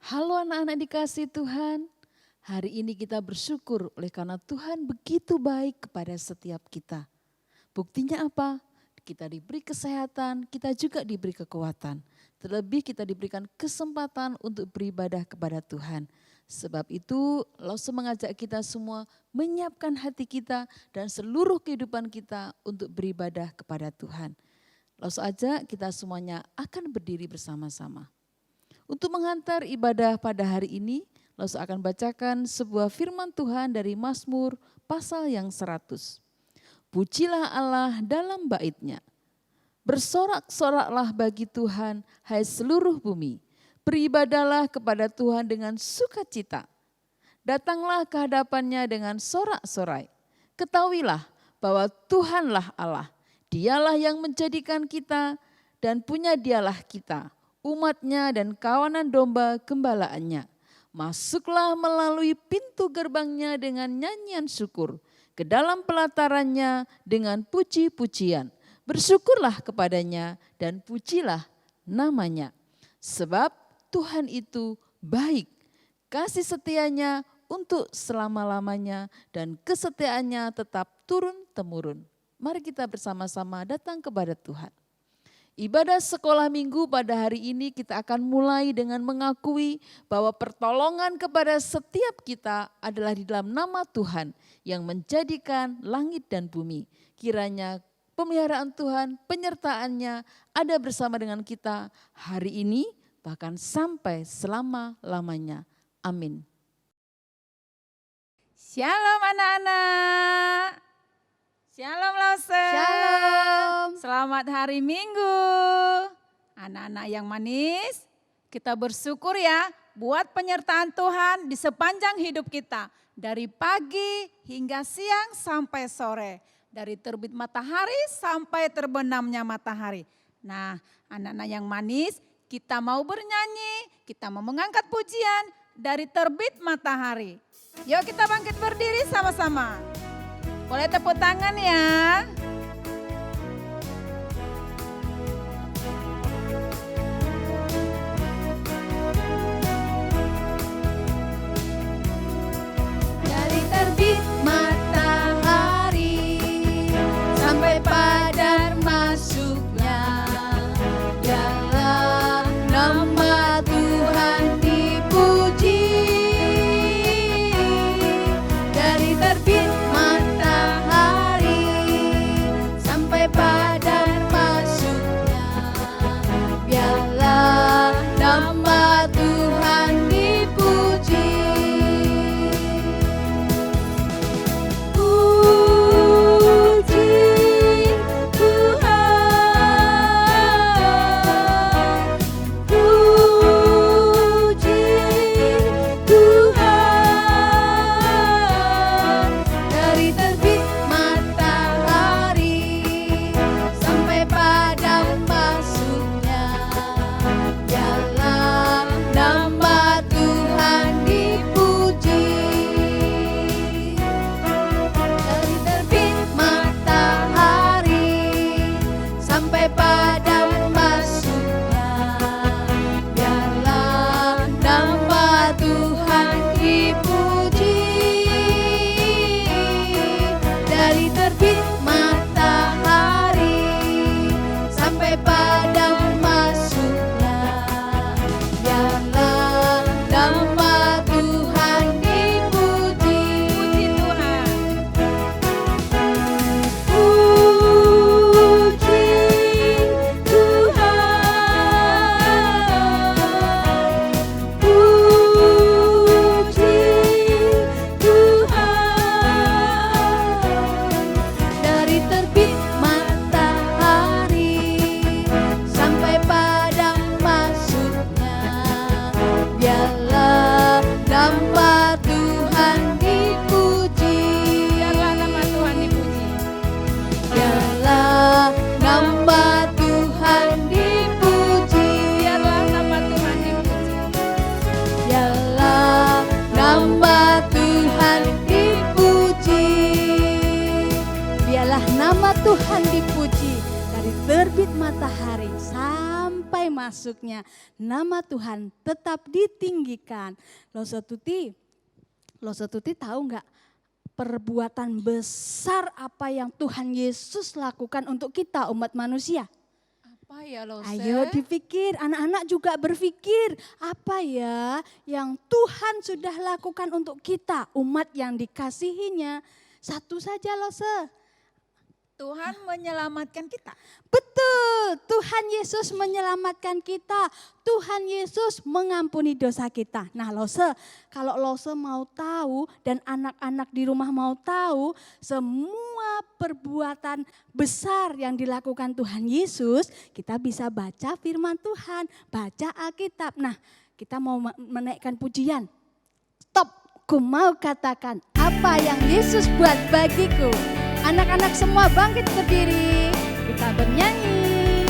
Halo anak-anak dikasih Tuhan, hari ini kita bersyukur oleh karena Tuhan begitu baik kepada setiap kita. Buktinya apa? Kita diberi kesehatan, kita juga diberi kekuatan. Terlebih kita diberikan kesempatan untuk beribadah kepada Tuhan. Sebab itu Lause mengajak kita semua menyiapkan hati kita dan seluruh kehidupan kita untuk beribadah kepada Tuhan. Lause ajak kita semuanya akan berdiri bersama-sama. Untuk menghantar ibadah pada hari ini, Lause akan bacakan sebuah firman Tuhan dari Mazmur pasal yang 100. Pujilah Allah dalam bait-Nya. Bersorak-soraklah bagi Tuhan, hai seluruh bumi. Beribadahlah kepada Tuhan dengan sukacita. Datanglah ke hadapan-Nya dengan sorak-sorai. Ketahuilah bahwa Tuhanlah Allah. Dialah yang menjadikan kita dan punya Dialah kita. Umat-Nya dan kawanan domba gembalaannya. Masuklah melalui pintu gerbang-Nya dengan nyanyian syukur, ke dalam pelataran-Nya dengan puji-pujian. Bersyukurlah kepada-Nya dan pujilah nama-Nya. Sebab Tuhan itu baik, kasih setia-Nya untuk selama-lamanya dan kesetiaan-Nya tetap turun-temurun. Mari kita bersama-sama datang kepada Tuhan. Ibadah sekolah minggu pada hari ini kita akan mulai dengan mengakui bahwa pertolongan kepada setiap kita adalah di dalam nama Tuhan yang menjadikan langit dan bumi. Kiranya pemeliharaan Tuhan, penyertaan-Nya ada bersama dengan kita hari ini bahkan sampai selama-lamanya. Amin. Shalom anak-anak. Shalom Lause. Shalom. Selamat hari Minggu. Anak-anak yang manis, kita bersyukur ya buat penyertaan Tuhan di sepanjang hidup kita. Dari pagi hingga siang sampai sore. Dari terbit matahari sampai terbenamnya matahari. Nah, anak-anak yang manis, kita mau bernyanyi, kita mau mengangkat pujian dari terbit matahari. Yuk kita bangkit berdiri sama-sama. Boleh tepuk tangan ya. Dari terbit matahari sampai pada masuknya, dalam nama Tuhan dipuji. Dari terbit matahari sampai pada masuknya, biarlah nama Tuhan dipuji. Puji Tuhan, puji Tuhan. Dari terbit matahari sampai pada masuknya, biarlah nama Tuhan dipuji. Dari terbit matahari sampai pada masuknya, biarlah nama Tuhan dipuji. Dari terbit matahari sampai pada masuknya, biarlah nama Tuhan dipuji. Puji Tuhan. Puji Tuhan, puji Tuhan. Dari terbit matahari sampai pada masuknya, biarlah nama Tuhan dipuji. Biarlah nama Tuhan dipuji. Biarlah nama Tuhan dipuji. Biarlah nama Tuhan dipuji. Biarlah nama Tuhan dipuji. Biarlah nama Tuhan dipuji. Dari terbit matahari sampai masuknya. Nama Tuhan tetap ditinggikan. Loso Tuti tahu nggak perbuatan besar apa yang Tuhan Yesus lakukan untuk kita umat manusia? Apa ya Lose? Ayo dipikir, anak-anak juga berpikir apa ya yang Tuhan sudah lakukan untuk kita umat yang dikasihinya. Satu saja Lose. Tuhan menyelamatkan kita. Betul, Tuhan Yesus menyelamatkan kita. Tuhan Yesus mengampuni dosa kita. Nah Lose, kalau Lose mau tahu dan anak-anak di rumah mau tahu semua perbuatan besar yang dilakukan Tuhan Yesus, kita bisa baca firman Tuhan, baca Alkitab. Nah kita mau menaikkan pujian. Stop, ku mau katakan apa yang Yesus buat bagiku. Anak-anak semua bangkit berdiri, kita bernyanyi.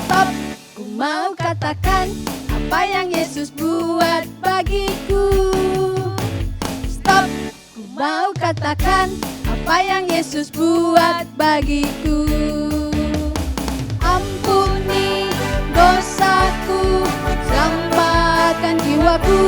Stop, ku mau katakan apa yang Yesus buat bagiku. Stop, ku mau katakan apa yang Yesus buat bagiku. Ampuni dosaku, selamatkan jiwaku,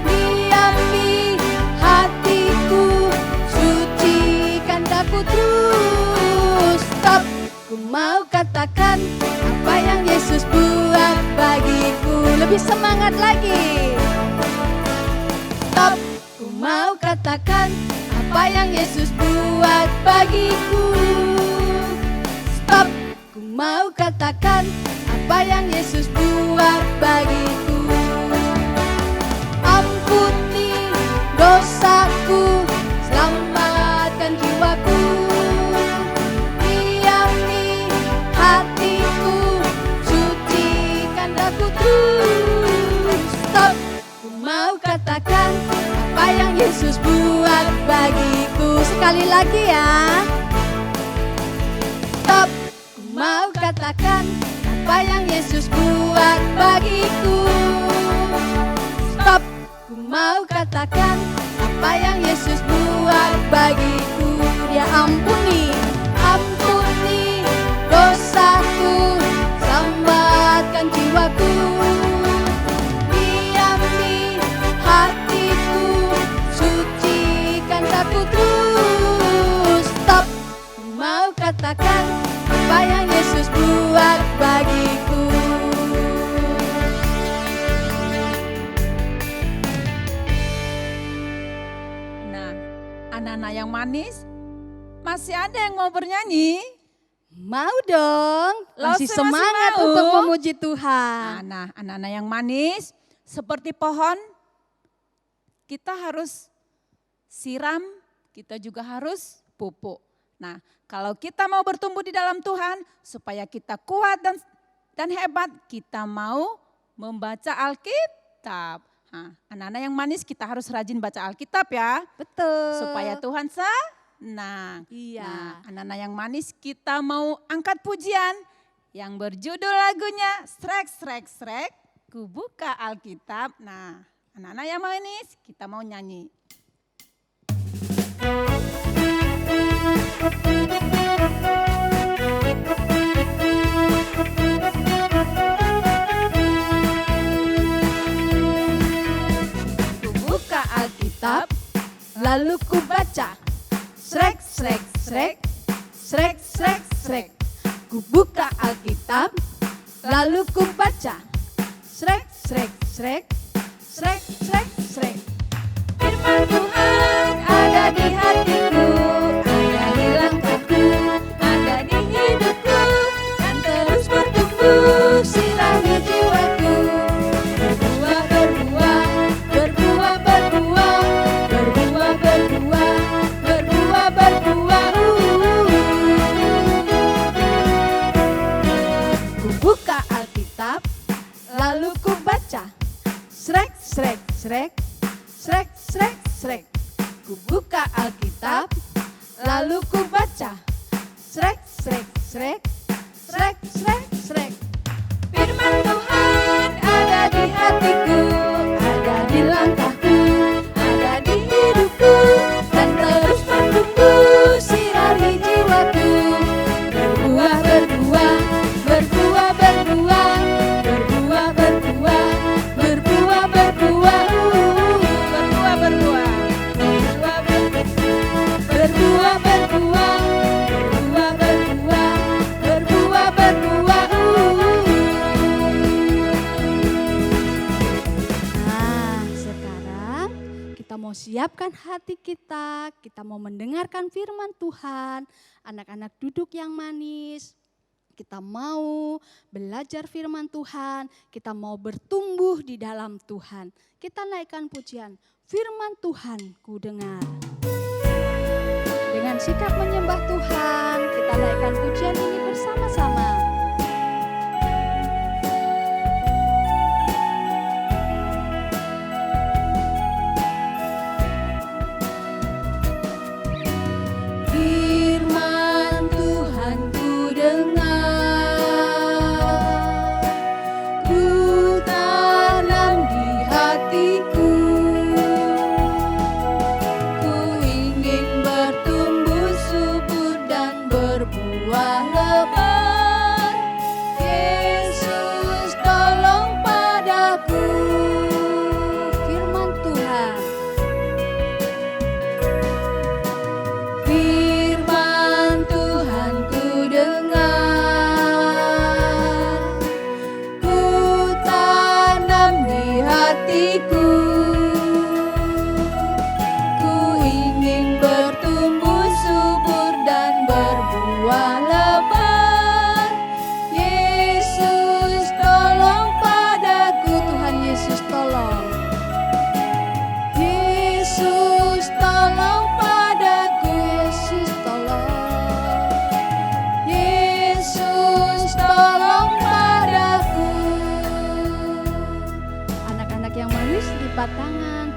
diami hatiku, sucikan daku terus. Stop, ku mau katakan apa yang Yesus buat bagiku. Lebih semangat lagi. Stop, ku mau katakan apa yang Yesus buat bagiku. Stop, ku mau katakan apa yang Yesus buat bagiku. Ampuni dosaku, selamatkan jiwaku, diami hatiku, sucikan daku terus. Stop, ku mau katakan apa yang Yesus buat bagiku. Sekali lagi ya. Stop, ku mau katakan apa yang Yesus buat bagiku. Stop, ku mau katakan apa yang Yesus buat bagiku. Dia ampuni dosaku, selamatkan jiwaku, diami hatiku, sucikan daku terus. Stop, ku mau katakan apa yang Yesus buat bagiku. Nah, anak-anak yang manis, masih ada yang mau bernyanyi? Mau dong, Lose masih masih semangat mau? untuk memuji Tuhan. Nah, anak-anak yang manis, seperti pohon, kita harus siram, kita juga harus pupuk. Nah, kalau kita mau bertumbuh di dalam Tuhan, supaya kita kuat dan hebat, kita mau membaca Alkitab. Nah, anak-anak yang manis kita harus rajin baca Alkitab ya, Betul. supaya Tuhan senang. Iya. Nah, anak-anak yang manis kita mau angkat pujian yang berjudul lagunya Srek Srek Srek, ku buka Alkitab. Nah, anak-anak yang manis kita mau nyanyi. Ku buka Alkitab, lalu ku baca. Srek, srek, srek, srek, srek, srek. Ku buka Alkitab, lalu ku baca. Srek, srek, srek, srek, srek, srek. Firman Tuhan ada di hatiku, ada di langkahku, ada di hidupku, dan terus bertumbuh sirami jiwaku. Berbuah, berbuah, berbuah, berbuah, berbuah, berbuah, berbuah, berbuah. Ku buka Alkitab, lalu ku baca. Srek, srek, srek, srek, srek, srek. Ku buka Alkitab, lalu ku baca. Srek, srek, srek, srek, srek, srek. Firman Tuhan ada di hatiku, ada di langkahku, ada di hidupku, dan terus bertumbuh mau siapkan hati kita mau mendengarkan firman Tuhan. Anak-anak duduk yang manis. Kita mau belajar firman Tuhan, kita mau bertumbuh di dalam Tuhan. Kita naikkan pujian, firman Tuhan ku dengar. Dengan sikap menyembah Tuhan, kita naikkan pujian ini bersama-sama.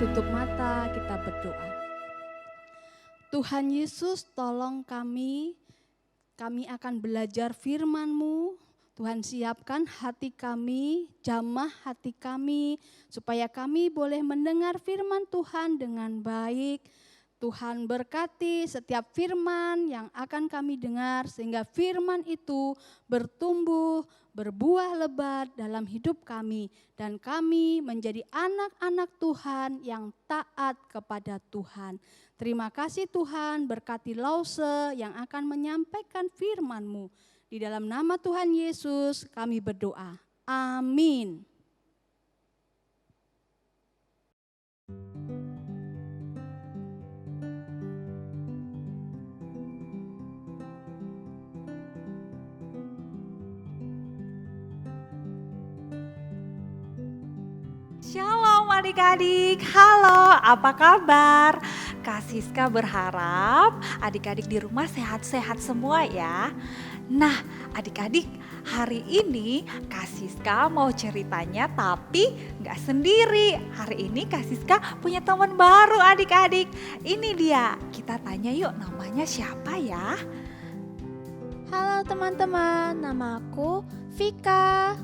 Tutup mata, kita berdoa. Tuhan Yesus, tolong kami akan belajar firman-Mu. Tuhan, siapkan hati kami, jamah hati kami, supaya kami boleh mendengar firman Tuhan dengan baik. Tuhan berkati setiap firman yang akan kami dengar, sehingga firman itu bertumbuh, berbuah lebat dalam hidup kami. Dan kami menjadi anak-anak Tuhan yang taat kepada Tuhan. Terima kasih Tuhan, berkati Lause yang akan menyampaikan firman-Mu. Di dalam nama Tuhan Yesus kami berdoa. Amin. Shalom adik-adik, halo apa kabar? Kak Siska berharap adik-adik di rumah sehat-sehat semua ya. Nah adik-adik, hari ini Kak Siska mau ceritanya tapi gak sendiri. Hari ini Kak Siska punya teman baru adik-adik. Ini dia, kita tanya yuk namanya siapa ya? Halo teman-teman, nama aku Vika.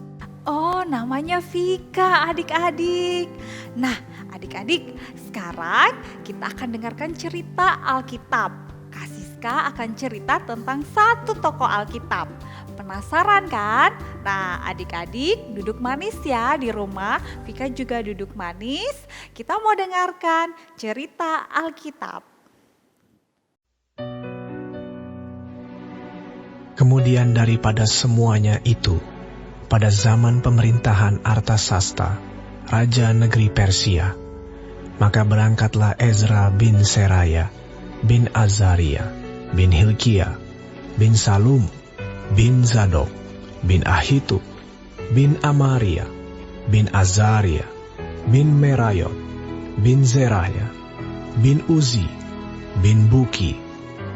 Oh, namanya Vika adik-adik. Nah, adik-adik, sekarang kita akan dengarkan cerita Alkitab. Kak Siska akan cerita tentang satu tokoh Alkitab. Penasaran kan? Nah, adik-adik duduk manis ya di rumah. Vika juga duduk manis. Kita mau dengarkan cerita Alkitab. Kemudian daripada semuanya itu, pada zaman pemerintahan Artasasta, Raja Negeri Persia, maka berangkatlah Ezra bin Seraya, bin Azaria, bin Hilkia, bin Salum, bin Zadok, bin Ahitub, bin Amaria, bin Azaria, bin Merayot, bin Zerahya, bin Uzi, bin Buki,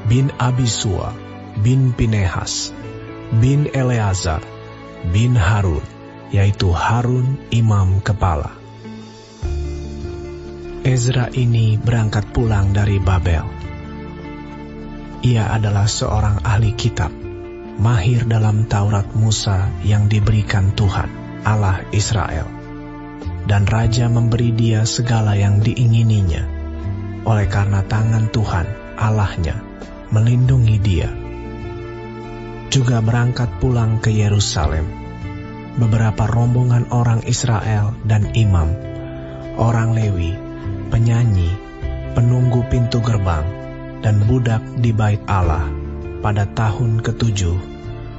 bin Abisua, bin Pinehas, bin Eleazar, bin Harun, yaitu Harun imam kepala. Ezra ini berangkat pulang dari Babel. Ia adalah seorang ahli kitab, mahir dalam Taurat Musa yang diberikan Tuhan, Allah Israel. Dan raja memberi dia segala yang diingininya, oleh karena tangan Tuhan, Allahnya, melindungi dia. Juga berangkat pulang ke Yerusalem beberapa rombongan orang Israel dan imam, orang Lewi, penyanyi, penunggu pintu gerbang, dan budak di bait Allah pada tahun ke-7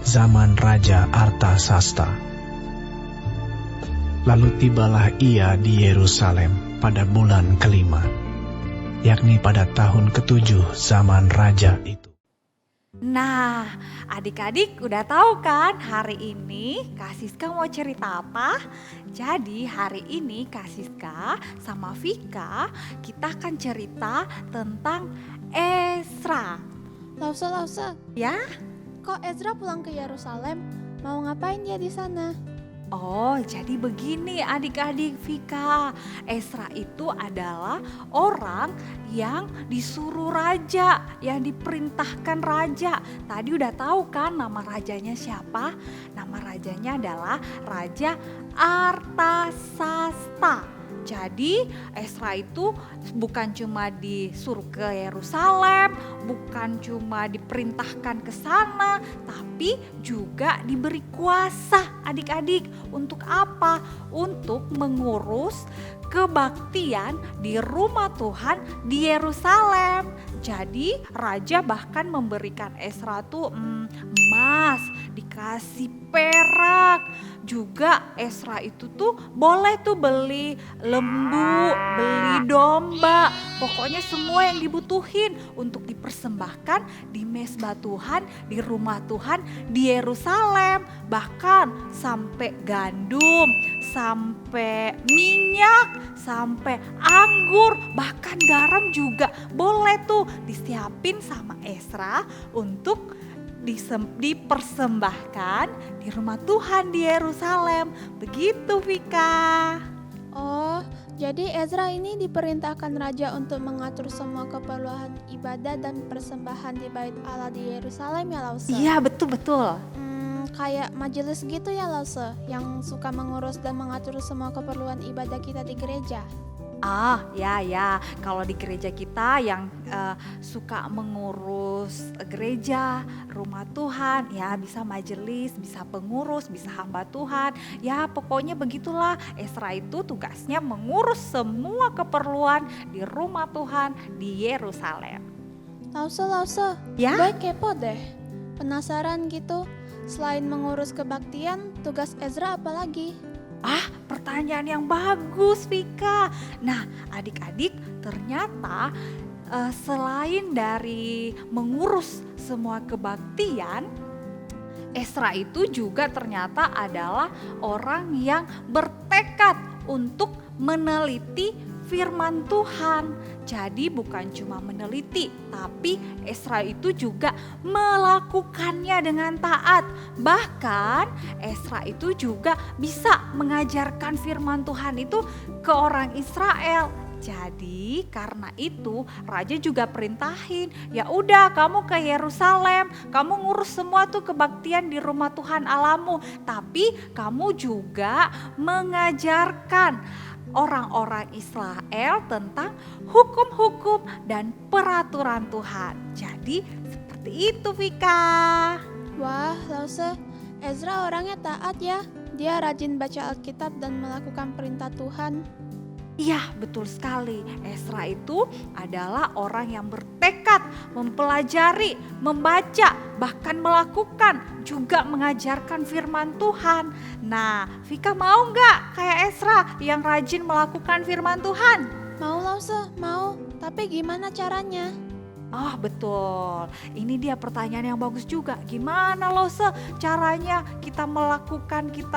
zaman Raja Artasasta. Lalu tibalah ia di Yerusalem pada bulan ke-5, yakni pada tahun ke-7 zaman raja itu. Nah, adik-adik udah tahu kan hari ini Kak Siska mau cerita apa? Jadi hari ini Kak Siska sama Vika kita akan cerita tentang Ezra. Lause, Ya? kok Ezra pulang ke Yerusalem? Mau ngapain dia di sana? Oh, jadi begini adik-adik Vika. Ezra itu adalah orang yang disuruh raja, yang diperintahkan raja. Tadi udah tahu kan nama rajanya siapa? Nama rajanya adalah Raja Artasasta. Jadi Ezra itu bukan cuma disuruh ke Yerusalem, bukan cuma diperintahkan ke sana, tapi juga diberi kuasa adik-adik. Untuk apa? Untuk mengurus kebaktian di rumah Tuhan di Yerusalem. Jadi raja bahkan memberikan Ezra tuh emas, dikasih perak. Juga Ezra itu tuh boleh tuh beli lembu, beli domba. Pokoknya semua yang dibutuhin untuk dipersembahkan di mezbah Tuhan, di rumah Tuhan di Yerusalem. Bahkan sampai gandum, sampai minyak, sampai anggur, bahkan garam juga boleh tuh disiapin sama Ezra untuk dipersembahkan di rumah Tuhan di Yerusalem. Begitu Vika. Oh, jadi Ezra ini diperintahkan raja untuk mengatur semua keperluan ibadah dan persembahan di bait Allah di Yerusalem ya Lause? Iya betul-betul. Kayak majelis gitu ya Lause, yang suka mengurus dan mengatur semua keperluan ibadah kita di gereja. Ya, kalau di gereja kita yang suka mengurus gereja, rumah Tuhan, ya bisa majelis, bisa pengurus, bisa hamba Tuhan. Ya pokoknya begitulah, Ezra itu tugasnya mengurus semua keperluan di rumah Tuhan di Yerusalem. Lause, Ya? gue kepo deh. Penasaran gitu, selain mengurus kebaktian, tugas Ezra apa lagi? Pertanyaan yang bagus Vika. Nah adik-adik ternyata selain dari mengurus semua kebaktian, Ezra itu juga ternyata adalah orang yang bertekad untuk meneliti firman Tuhan. Jadi bukan cuma meneliti, tapi Ezra itu juga melakukannya dengan taat. Bahkan Ezra itu juga bisa mengajarkan firman Tuhan itu ke orang Israel. Jadi karena itu raja juga perintahin, ya udah kamu ke Yerusalem, kamu ngurus semua tuh kebaktian di rumah Tuhan Allahmu, tapi kamu juga mengajarkan orang-orang Israel tentang hukum-hukum dan peraturan Tuhan. Jadi seperti itu Vika. Wah, Lause, Ezra orangnya taat ya. Dia rajin baca Alkitab dan melakukan perintah Tuhan. Iya betul sekali, Ezra itu adalah orang yang bertekad mempelajari, membaca, bahkan melakukan, juga mengajarkan firman Tuhan. Nah Vika mau nggak kayak Ezra yang rajin melakukan firman Tuhan? Mau Lause, mau. Tapi gimana caranya? Betul, ini dia pertanyaan yang bagus juga. Gimana Lause caranya kita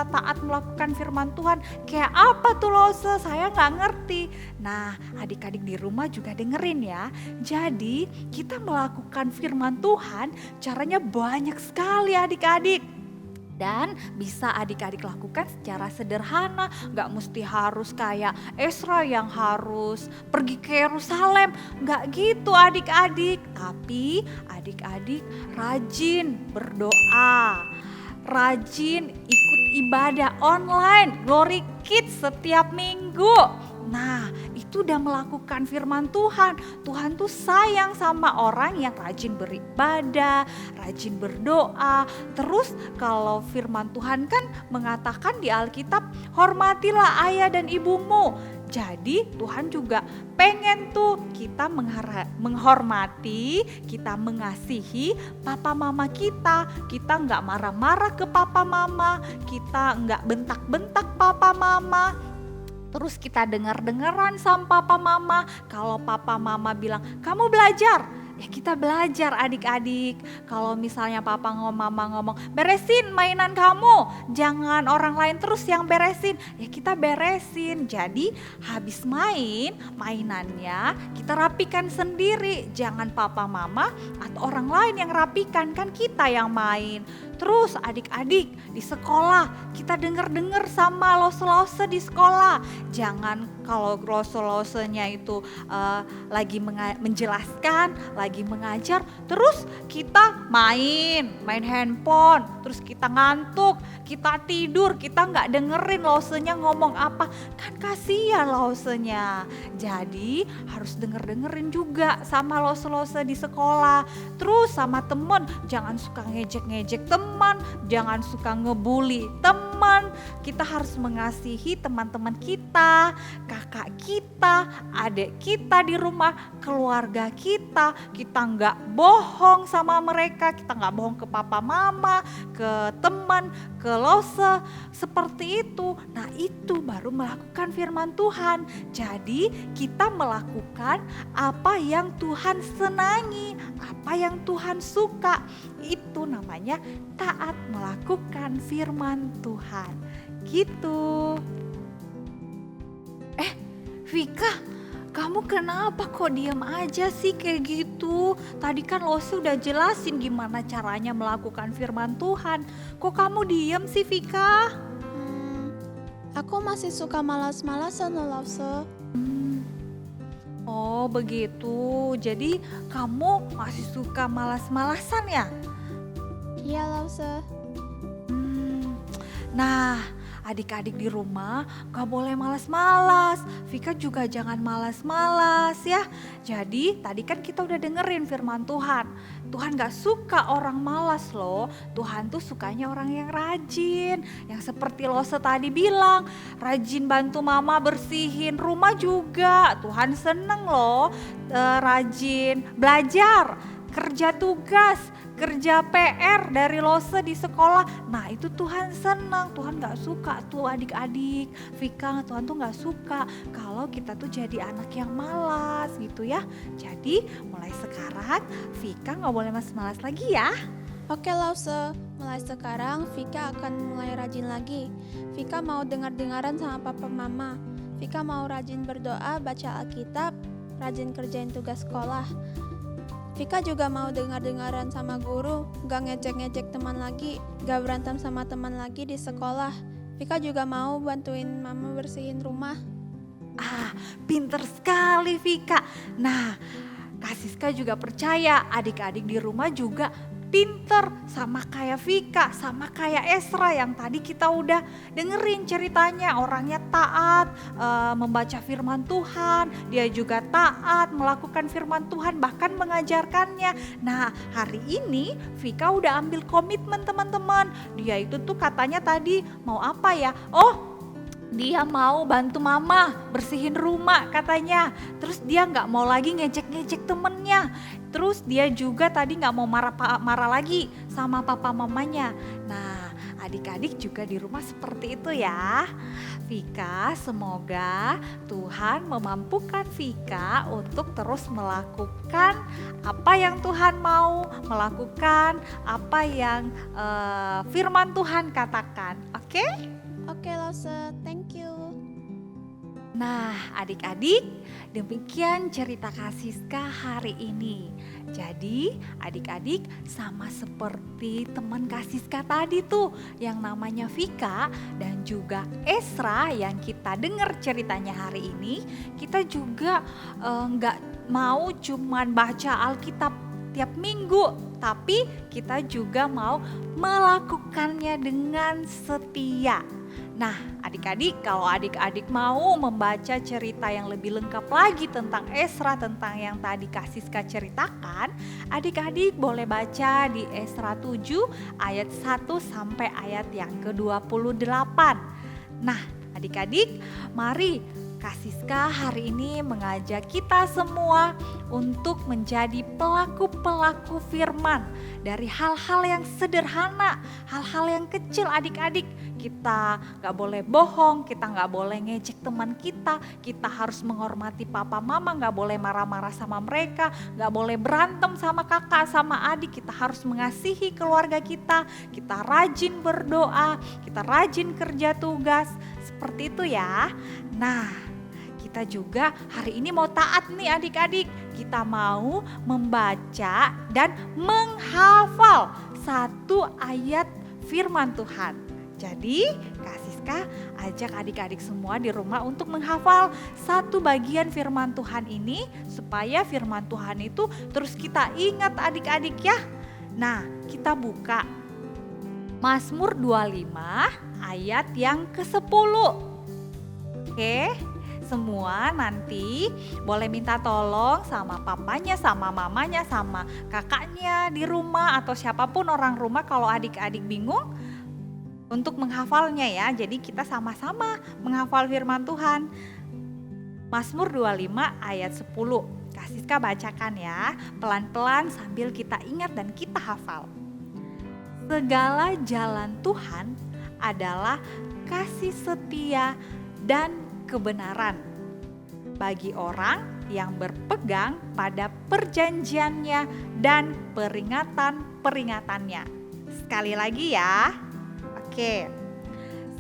taat melakukan firman Tuhan? Kayak apa tuh Lause? Saya nggak ngerti. Nah adik-adik di rumah juga dengerin ya. Jadi kita melakukan firman Tuhan caranya banyak sekali adik-adik. Dan bisa adik-adik lakukan secara sederhana, gak mesti harus kayak Ezra yang harus pergi ke Yerusalem. Gak gitu adik-adik, tapi adik-adik rajin berdoa, rajin ikut ibadah online Glory Kids setiap minggu. Nah itu udah melakukan firman Tuhan. Tuhan tuh sayang sama orang yang rajin beribadah, rajin berdoa. Terus kalau firman Tuhan kan mengatakan di Alkitab, hormatilah ayah dan ibumu. Jadi Tuhan juga pengen tuh kita menghormati, kita mengasihi papa mama kita. Kita nggak marah-marah ke papa mama, kita nggak bentak-bentak papa mama. Terus kita dengar-dengaran sama papa mama. Kalau papa mama bilang, kamu belajar. Ya kita belajar adik-adik. Kalau misalnya papa mama ngomong, beresin mainan kamu. Jangan orang lain terus yang beresin. Ya kita beresin. Jadi habis mainannya kita rapikan sendiri. Jangan papa mama atau orang lain yang rapikan, kan kita yang main. Terus adik-adik di sekolah kita dengar-dengar sama lose-lose di sekolah. Jangan kalau lose-losenya itu lagi menjelaskan, lagi mengajar, terus kita main handphone, terus kita ngantuk, kita tidur, kita nggak dengerin losenya ngomong apa, kan kasihan losenya. Jadi harus dengerin juga sama lose-lose di sekolah. Terus sama temen, jangan suka ngejek-ngejek teman, jangan suka ngebully teman. Kita harus mengasihi teman-teman kita, kakak kita, adik kita di rumah, keluarga kita. Kita nggak bohong sama mereka, kita nggak bohong ke papa mama, ke teman, ke lose, seperti itu. Nah itu baru melakukan firman Tuhan. Jadi kita melakukan apa yang Tuhan senangi, apa yang Tuhan suka. Itu namanya taat melakukan firman Tuhan. Gitu. Vika, kamu kenapa kok diam aja sih kayak gitu? Tadi kan Lose udah jelasin gimana caranya melakukan firman Tuhan. Kok kamu diam sih Vika? Aku masih suka malas-malasan loh, Lause. Oh begitu, jadi kamu masih suka malas-malasan ya? Iya, Lause. Nah, adik-adik di rumah gak boleh malas-malas. Vika juga jangan malas-malas ya. Jadi tadi kan kita udah dengerin firman Tuhan. Tuhan gak suka orang malas loh. Tuhan tuh sukanya orang yang rajin. Yang seperti Lose tadi bilang, rajin bantu mama bersihin rumah juga. Tuhan seneng loh, rajin belajar, kerja tugas, kerja PR dari Lose di sekolah. Nah itu Tuhan senang, Tuhan gak suka tuh adik-adik. Vika, Tuhan tuh gak suka kalau kita tuh jadi anak yang malas gitu ya. Jadi mulai sekarang Vika gak boleh malas-malas lagi ya. Oke, Lause. Mulai sekarang Vika akan mulai rajin lagi. Vika mau dengar-dengaran sama papa mama. Vika mau rajin berdoa, baca Alkitab, rajin kerjain tugas sekolah. Vika juga mau dengar-dengaran sama guru, gak ngejek-ngejek teman lagi, gak berantem sama teman lagi di sekolah. Vika juga mau bantuin mama bersihin rumah. Pinter sekali Vika. Nah, Kak Siska juga percaya adik-adik di rumah juga pinter sama kayak Vika, sama kayak Ezra yang tadi kita udah dengerin ceritanya. Orangnya taat membaca firman Tuhan, dia juga taat melakukan firman Tuhan, bahkan mengajarkannya. Nah hari ini Vika udah ambil komitmen teman-teman. Dia itu tuh katanya tadi mau apa ya? Dia mau bantu mama bersihin rumah katanya. Terus dia gak mau lagi ngejek-ngejek temennya. Terus dia juga tadi gak mau marah lagi sama papa mamanya. Nah adik-adik juga di rumah seperti itu ya. Vika, semoga Tuhan memampukan Vika untuk terus melakukan apa yang Tuhan mau, melakukan apa yang firman Tuhan katakan. Oke? Oke, Lause, thank you. Nah adik-adik, demikian cerita Kak Siska hari ini. Jadi adik-adik sama seperti teman Kak Siska tadi tuh yang namanya Vika dan juga Ezra yang kita dengar ceritanya hari ini. Kita juga gak mau cuman baca Alkitab tiap minggu, tapi kita juga mau melakukannya dengan setia. Nah adik-adik, kalau adik-adik mau membaca cerita yang lebih lengkap lagi tentang Ezra, tentang yang tadi Kak Siska ceritakan, adik-adik boleh baca di Ezra 7 ayat 1 sampai ayat yang ke-28. Nah adik-adik, mari Kak Siska hari ini mengajak kita semua untuk menjadi pelaku-pelaku firman. Dari hal-hal yang sederhana, hal-hal yang kecil adik-adik, kita nggak boleh bohong, kita nggak boleh ngejek teman kita harus menghormati papa mama, nggak boleh marah-marah sama mereka, nggak boleh berantem sama kakak sama adik, kita harus mengasihi keluarga kita rajin berdoa, kita rajin kerja tugas, seperti itu ya. Nah, kita juga hari ini mau taat nih adik-adik, kita mau membaca dan menghafal satu ayat firman Tuhan. Jadi Kak Siska ajak adik-adik semua di rumah untuk menghafal satu bagian firman Tuhan ini supaya firman Tuhan itu terus kita ingat adik-adik ya. Nah, kita buka Mazmur 25 ayat yang ke-10. Oke, semua nanti boleh minta tolong sama papanya, sama mamanya, sama kakaknya di rumah atau siapapun orang rumah kalau adik-adik bingung untuk menghafalnya ya. Jadi kita sama-sama menghafal firman Tuhan. Mazmur 25 ayat 10. Kak Siska bacakan ya, pelan-pelan sambil kita ingat dan kita hafal. Segala jalan Tuhan adalah kasih setia dan kebenaran bagi orang yang berpegang pada perjanjiannya dan peringatan-peringatannya. Sekali lagi ya. Oke.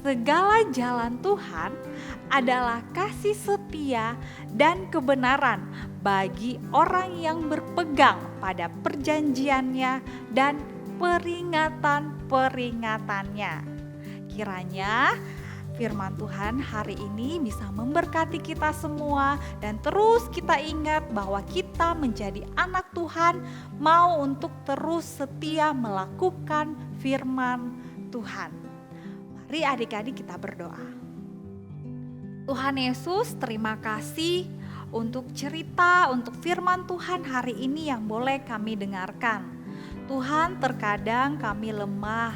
Segala jalan Tuhan adalah kasih setia dan kebenaran bagi orang yang berpegang pada perjanjiannya dan peringatan-peringatannya. Kiranya firman Tuhan hari ini bisa memberkati kita semua dan terus kita ingat bahwa kita menjadi anak Tuhan, mau untuk terus setia melakukan firman Tuhan. Mari adik-adik kita berdoa. Tuhan Yesus, terima kasih untuk cerita, untuk firman Tuhan hari ini yang boleh kami dengarkan. Tuhan, terkadang kami lemah,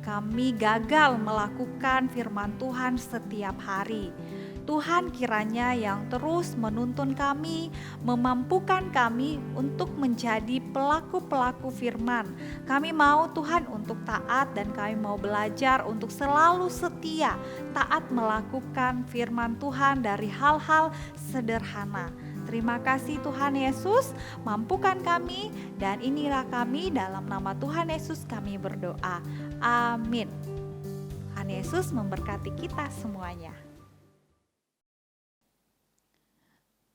kami gagal melakukan firman Tuhan setiap hari. Tuhan kiranya yang terus menuntun kami, memampukan kami untuk menjadi pelaku-pelaku firman. Kami mau Tuhan untuk taat dan kami mau belajar untuk selalu setia, taat melakukan firman Tuhan dari hal-hal sederhana. Terima kasih Tuhan Yesus, mampukan kami dan inilah kami dalam nama Tuhan Yesus kami berdoa. Amin. Tuhan Yesus memberkati kita semuanya.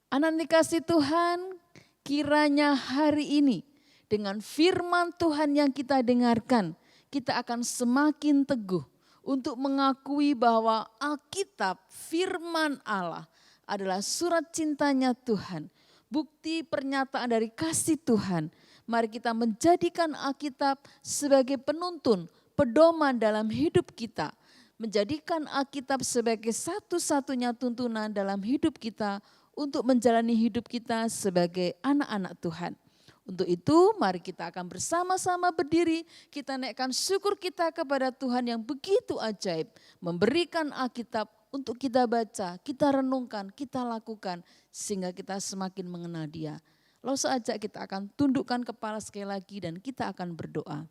Anak dikasih Tuhan, kiranya hari ini dengan firman Tuhan yang kita dengarkan, kita akan semakin teguh untuk mengakui bahwa Alkitab firman Allah adalah surat cintanya Tuhan, bukti pernyataan dari kasih Tuhan. Mari kita menjadikan Alkitab sebagai penuntun, pedoman dalam hidup kita. Menjadikan Alkitab sebagai satu-satunya tuntunan dalam hidup kita untuk menjalani hidup kita sebagai anak-anak Tuhan. Untuk itu mari kita akan bersama-sama berdiri, kita naikkan syukur kita kepada Tuhan yang begitu ajaib, memberikan Alkitab untuk kita baca, kita renungkan, kita lakukan sehingga kita semakin mengenal Dia. Lalu saja kita akan tundukkan kepala sekali lagi dan kita akan berdoa.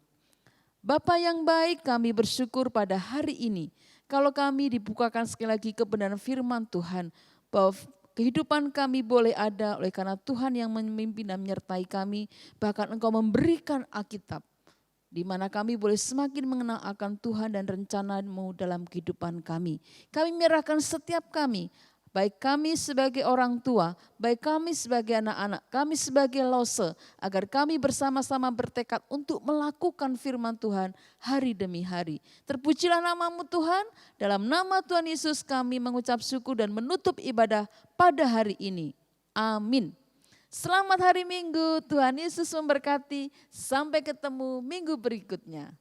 Bapa yang baik, kami bersyukur pada hari ini kalau kami dibukakan sekali lagi kebenaran firman Tuhan bahwa kehidupan kami boleh ada oleh karena Tuhan yang memimpin dan menyertai kami. Bahkan Engkau memberikan Alkitab di mana kami boleh semakin mengenal akan Tuhan dan rencana-Mu dalam kehidupan kami. Kami menyerahkan setiap kami, baik kami sebagai orang tua, baik kami sebagai anak-anak, kami sebagai lose, agar kami bersama-sama bertekad untuk melakukan firman Tuhan hari demi hari. Terpujilah nama-Mu Tuhan, dalam nama Tuhan Yesus kami mengucap syukur dan menutup ibadah pada hari ini. Amin. Selamat hari Minggu, Tuhan Yesus memberkati. Sampai ketemu minggu berikutnya.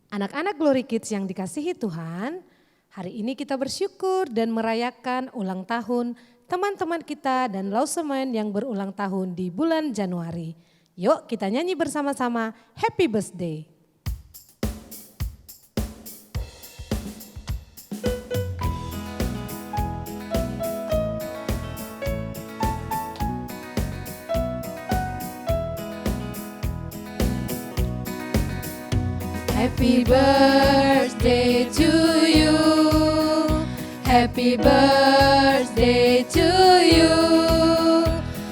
Anak-anak Glory Kids yang dikasihi Tuhan, hari ini kita bersyukur dan merayakan ulang tahun teman-teman kita dan Lausemen yang berulang tahun di bulan Januari. Yuk kita nyanyi bersama-sama Happy Birthday. Happy birthday to you. Happy birthday to you.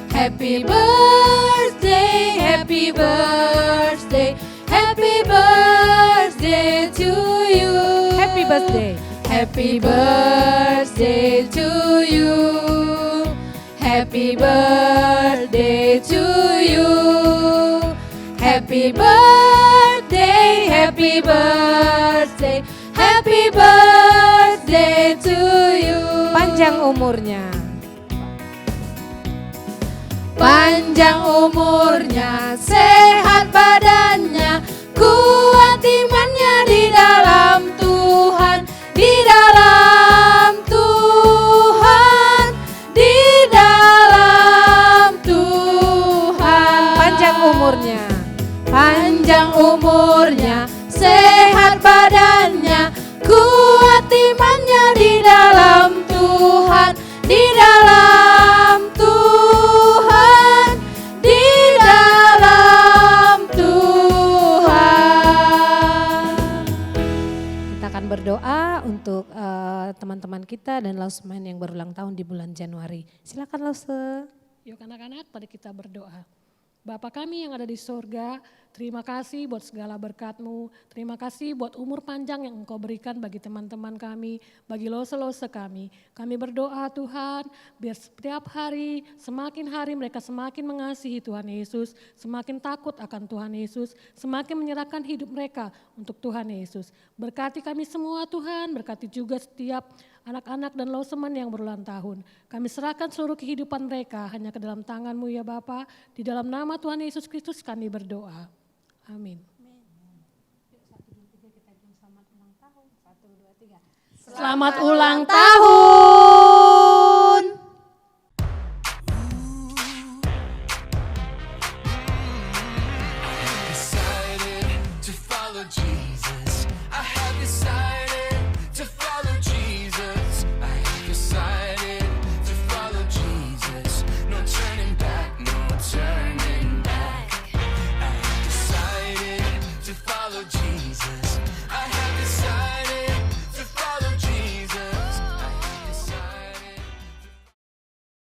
Happy birthday, happy birthday, happy birthday to you. Happy birthday. Happy birthday to you. Happy birthday to you. Happy birthday, happy birthday, happy birthday to you. Panjang umurnya. Panjang umurnya, sehat badannya, kuat imannya di dalam Tuhan, di dalam Tuhan, di dalam Tuhan. Panjang umurnya, panjang umurnya, sehat badannya, kuat imannya di dalam Tuhan, di dalam Tuhan, di dalam Tuhan. Kita akan berdoa untuk teman-teman kita dan Lausman yang berulang tahun di bulan Januari. Silakan Lause. Yuk anak-anak, pada kita berdoa. Bapa kami yang ada di surga, terima kasih buat segala berkat-Mu. Terima kasih buat umur panjang yang Engkau berikan bagi teman-teman kami, bagi lose-lose kami. Kami berdoa Tuhan, biar setiap hari, semakin hari mereka semakin mengasihi Tuhan Yesus, semakin takut akan Tuhan Yesus, semakin menyerahkan hidup mereka untuk Tuhan Yesus. Berkati kami semua Tuhan, berkati juga setiap anak-anak dan loseman yang berulang tahun. Kami serahkan seluruh kehidupan mereka hanya ke dalam tangan-Mu ya Bapa. Di dalam nama Tuhan Yesus Kristus kami berdoa. Amin. Selamat ulang tahun.